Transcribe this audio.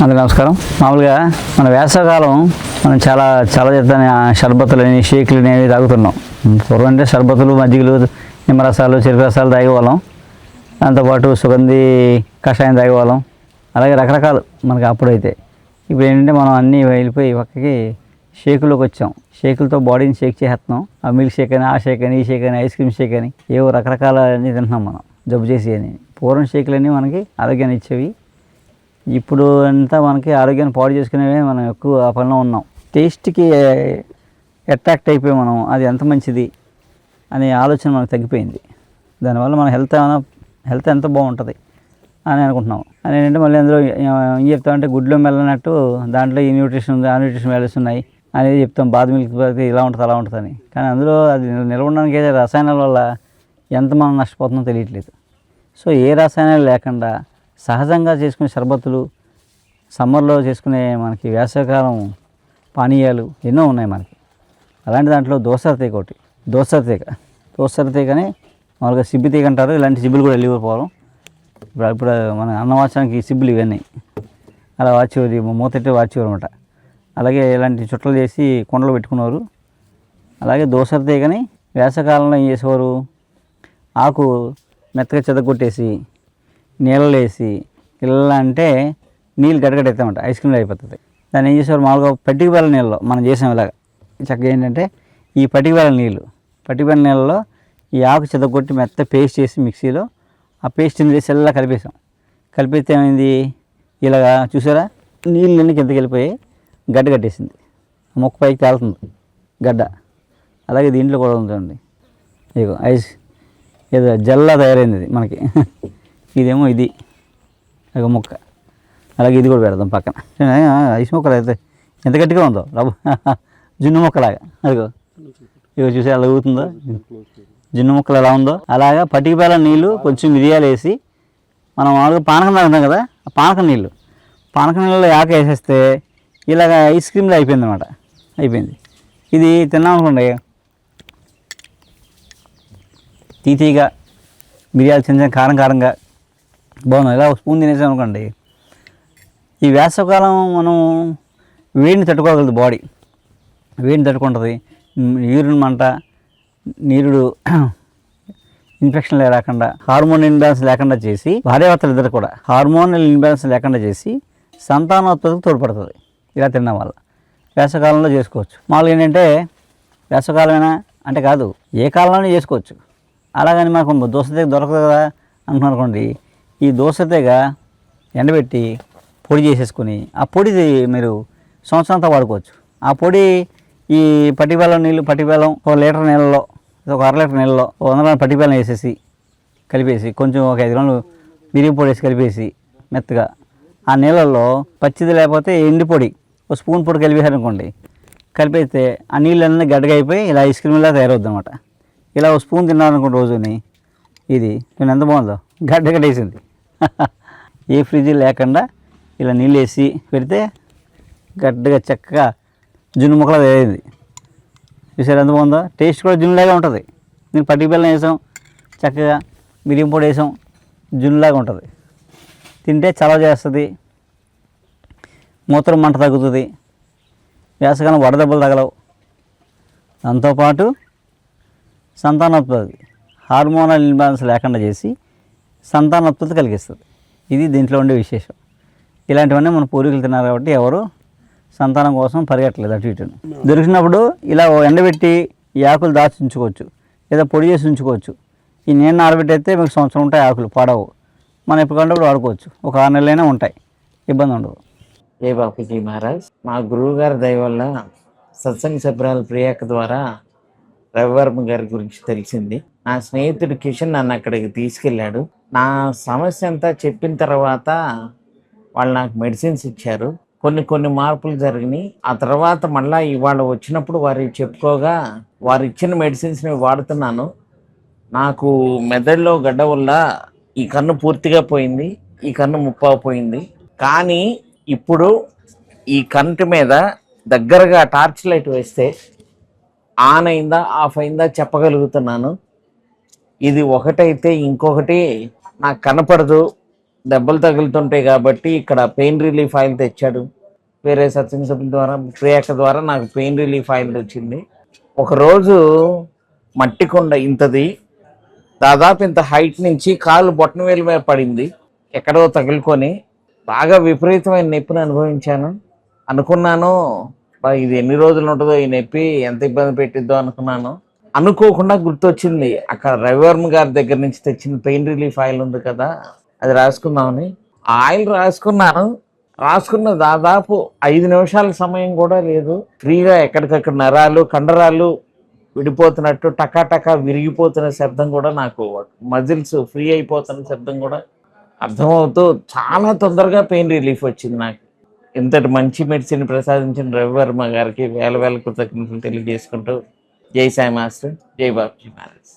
అందరికీ నమస్కారం. మామూలుగా మన వేసవకాలం మనం చాలా చల్లజెత్తని షర్బత్తులని షేకులు అనేవి తాగుతున్నాం. పూర్వం అంటే షర్బత్తులు, మజ్జిగలు, నిమ్మరసాలు, చెరుకు రసాలు తాగేవాళ్ళం. దాంతోపాటు సుగంధి కషాయం తాగేవాళ్ళం. అలాగే రకరకాలు మనకి అప్పుడైతే. ఇప్పుడు ఏంటంటే మనం అన్నీ వెళ్ళిపోయి పక్కకి షేకులోకి వచ్చాం. షేకులతో బాడీని షేక్ చేస్తున్నాం. ఆ మిల్క్ షేక్ అని, ఆ షేక్ అని, ఈ షేక్ అని, ఐస్ క్రీమ్ షేక్ అని, ఏవో రకరకాల అన్నీ తింటున్నాం మనం జబ్బు చేసి అని. పూర్వం షేకులన్నీ మనకి ఆరోగ్యాన్ని ఇచ్చేవి. ఇప్పుడు అంతా మనకి ఆరోగ్యాన్ని పాడు చేసుకునేవి. మనం ఎక్కువ ఆ పనిలో ఉన్నాం. టేస్ట్కి అట్రాక్ట్ అయిపోయి మనం అది ఎంత మంచిది అనే ఆలోచన మనకు తగ్గిపోయింది. దానివల్ల మన హెల్త్ ఎంత బాగుంటుంది అని అనుకుంటున్నాం. అని ఏంటంటే మళ్ళీ అందులో ఏం చెప్తామంటే గుడ్లో మెల్లనట్టు దాంట్లో ఈ న్యూట్రిషన్ ఉంది, ఆ న్యూట్రిషన్ వాల్యూస్ ఉన్నాయి అనేది చెప్తాం. బాదం మిల్క్ తాగితే ఇలా ఉంటుంది, అలా ఉంటుందని. కానీ అందులో అది నిల్వ ఉండడానికి ఏదో రసాయనాల వల్ల ఎంత మనం నష్టపోతుందో తెలియట్లేదు. సో ఏ రసాయనాలు లేకుండా సహజంగా చేసుకునే షర్బత్తులు, సమ్మర్లో చేసుకునే మనకి వేసవికాలం పానీయాలు ఎన్నో ఉన్నాయి మనకి. అలాంటి దాంట్లో దోసర తీగ ఒకటి. దోసర తీగని మామూలుగా సిబ్బి తీగ అంటారు. ఇలాంటి సిబ్బులు కూడా వెళ్ళిపోవడం. ఇప్పుడు మన అన్నవాచడానికి సిబ్బులు ఇవన్నీ అలా వాచేవారు, మూతట్టి వాచేవారు అనమాట. అలాగే ఇలాంటి చుట్టలు చేసి కొండలు పెట్టుకునేవారు. అలాగే దోసర తీగని వేసవికాలంలో ఏం చేసేవారు, ఆకు మెత్తగా చెదగొట్టేసి నీళ్ళలో వేసి ఇలా అంటే నీళ్ళు గడగడెత్తామంట, ఐస్ క్రీమ్లో అయిపోతుంది. దాన్ని ఏం చేసేవారు, మామూలుగా పట్టిక బెల్లం నీళ్ళలో మనం చేసాం ఇలాగ చక్కగా. ఏంటంటే ఈ పట్టిక బెల్లం నీళ్ళలో ఈ ఆకు చెదగొట్టి మెత్త పేస్ట్ చేసి మిక్సీలో ఆ పేస్ట్ని వేసి ఇలా కలిపితే ఏమైంది, ఇలాగా చూసారా నీళ్ళన్నీ కిందకి వెళ్ళిపోయి గడ్డ కట్టేసింది. మొక్క పైకి తేలుతుంది గడ్డ. అలాగే దీంట్లో కూడా ఉందండి, ఇగో ఐస్ ఏదో జల్లా తయారైంది ఇది మనకి. ఇదేమో ఇది ఒక మొక్క. అలాగే ఇది కూడా పెడదాం పక్కన. ఐస్ మొక్కలు అయితే ఎంత గట్టిగా ఉందో, జున్ను మొక్కలాగా. అదిగో ఇగో చూసి అలా ఊగుతుందో, జున్ను మొక్కలు ఎలా ఉందో అలాగా. పట్టిక బెల్లం నీళ్ళు కొంచెం మిరియాలు వేసి మనం మామూలుగా పానకం తాగుతాం కదా, ఆ పానకం నీళ్ళలో యాక వేసేస్తే ఇలాగ ఐస్ క్రీమ్లో అయిపోయింది. ఇది తిన్నాం అనుకోండి, తీతీగా మిరియాలు చిన్న కారంగా బాగున్నాయి. ఇలా ఒక స్పూన్ తినేసాం అనుకోండి, ఈ వేసవకాలం మనం వేడిని తట్టుకోగలదు. బాడీ వేడిని తట్టుకుంటుంది. యూరిన్ మంట, నీరుడు ఇన్ఫెక్షన్ రాకుండా, హార్మోన్ ఇంబ్యాలెన్స్ లేకుండా చేసి, భార్యాభర్తలు ఇద్దరు కూడా హార్మోనల్ ఇంబ్యాలెన్స్ లేకుండా చేసి సంతానోత్పత్తికి తోడ్పడుతుంది ఇలా తినడం వల్ల. వేసవకాలంలో చేసుకోవచ్చు. మామూలుగా ఏంటంటే వేసవకాలమైనా అంటే కాదు, ఏ కాలంలోనే చేసుకోవచ్చు. అలాగని మనకు దోసతీగ దొరకదు కదా అనుకున్నారు అనుకోండి, ఈ దోసతీగ ఎండబెట్టి పొడి చేసేసుకొని ఆ పొడి మీరు సంవత్సరం అంతా వాడుకోవచ్చు. ఆ పొడి ఈ పట్టిక బెల్లం ఒక లీటర్ నీళ్ళలో, ఒక అర లీటర్ నీళ్ళలో 100 గ్రాముల పట్టిక బెల్లం వేసేసి కలిపేసి, కొంచెం ఒక 5 గ్రాములు బియ్యం పొడి వేసి కలిపేసి మెత్తగా ఆ నీళ్ళల్లో పచ్చిది లేకపోతే ఎండి పొడి ఒక స్పూన్ పొడి కలిపేసారనుకోండి, కలిపేస్తే ఆ నీళ్ళన్నీ గడ్డగా అయిపోయి ఇలా ఐస్ క్రీమ్లా తయారవుద్ది అనమాట. ఇలా ఒక స్పూన్ తిన్నారనుకోండి రోజుని, ఇది నేను ఎంత బాగుందో గడ్డగట్టేసింది. ఏ ఫ్రిడ్జ్ లేకుండా ఇలా నీళ్ళు వేసి పెడితే గడ్డగా చక్కగా జున్ను ముక్కలా తయారైంది. చూసారు ఎంత బాగుందో. టేస్ట్ కూడా జున్నులాగా ఉంటుంది. నేను పట్టిక బెల్లం వేసాం, చక్కగా బియ్యం పొడి వేసాం, జున్నులాగా ఉంటుంది. తింటే చలవ చేస్తుంది, మూత్రం మంట తగ్గుతుంది, వేసవకాలం వడదెబ్బలు తగలవు. దాంతోపాటు సంతానోత్పత్తి, హార్మోనల్ ఇంబ్యాలెన్స్ లేకుండా చేసి సంతానోత్పత్తి కలిగిస్తుంది. ఇది దీంట్లో ఉండే విశేషం. ఇలాంటివన్నీ మన పూర్వీకులు తిన్నారు కాబట్టి ఎవరు సంతానం కోసం పరిగెట్టలేదు అటు ఇటును. దొరికినప్పుడు ఇలా ఎండబెట్టి ఈ ఆకులు దాచి ఉంచుకోవచ్చు, లేదా పొడి చేసి ఉంచుకోవచ్చు. ఈ నేను ఆరబెట్టయితే మీకు సంవత్సరం ఉంటాయి, ఆకులు పాడవు. మనం ఎప్పుడు వాడుకోవచ్చు. ఒక 6 నెలలైనా ఉంటాయి, ఇబ్బంది ఉండదు. ఏ బాపూజీ మహారాజ్, మా గురువు గారి దయ వల్ల సత్సంగ సభ్యురాలు ప్రియాక ద్వారా రవివర్మ గారి గురించి తెలిసింది. నా స్నేహితుడు కిషన్ నన్ను అక్కడికి తీసుకెళ్ళాడు. నా సమస్య అంతా చెప్పిన తర్వాత వాళ్ళు నాకు మెడిసిన్స్ ఇచ్చారు. కొన్ని మార్పులు జరిగినాయి. ఆ తర్వాత మళ్ళీ ఇవాళ వచ్చినప్పుడు వారు చెప్పుకోగా వారు ఇచ్చిన మెడిసిన్స్ని వాడుతున్నాను. నాకు మెదడులో గడ్డ వల్ల ఈ కన్ను పూర్తిగా పోయింది, ఈ కన్ను ముప్పావు పోయింది. కానీ ఇప్పుడు ఈ కంటి మీద దగ్గరగా టార్చ్ లైట్ వేస్తే ఆన్ అయిందా ఆఫ్ అయిందా చెప్పగలుగుతున్నాను. ఇది ఒకటైతే ఇంకొకటి నాకు కనపడదు, దెబ్బలు తగులుతుంటాయి కాబట్టి ఇక్కడ పెయిన్ రిలీఫ్ ఆయిల్ తెచ్చాడు. వేరే సత్సంగ సభ్యుల ద్వారా ప్రియాక ద్వారా నాకు పెయిన్ రిలీఫ్ ఆయిల్ వచ్చింది. ఒకరోజు మట్టి కొండ ఇంతది, దాదాపు ఇంత హైట్ నుంచి కాలు బొట్టనవేలు మీద పడింది, ఎక్కడో తగులుకొని బాగా విపరీతమైన నొప్పిని అనుభవించాను. అనుకున్నాను, ఇది ఎన్ని రోజులు ఉంటుందో ఈ నొప్పి, ఎంత ఇబ్బంది పెట్టిద్దో అనుకున్నాను. అనుకోకుండా గుర్తొచ్చింది, అక్కడ రవివర్మ గారి దగ్గర నుంచి తెచ్చిన పెయిన్ రిలీఫ్ ఆయిల్ ఉంది కదా, అది రాసుకుందామని ఆయిల్ రాసుకున్నాను. రాసుకున్న దాదాపు 5 నిమిషాల సమయం కూడా లేదు, ఫ్రీగా ఎక్కడికక్కడ నరాలు కండరాలు విడిపోతున్నట్టు టకా విరిగిపోతున్న శబ్దం కూడా, నాకు మజిల్స్ ఫ్రీ అయిపోతున్న శబ్దం కూడా అర్థమవుతూ చాలా తొందరగా పెయిన్ రిలీఫ్ వచ్చింది నాకు. ఇంతటి మంచి మెడిసిన్ ప్రసాదించిన రవివర్మ గారికి వేల కృతజ్ఞతలు తెలియజేసుకుంటూ జై సాయి మాస్టర్, జై బాబుజీ మహారాజ్.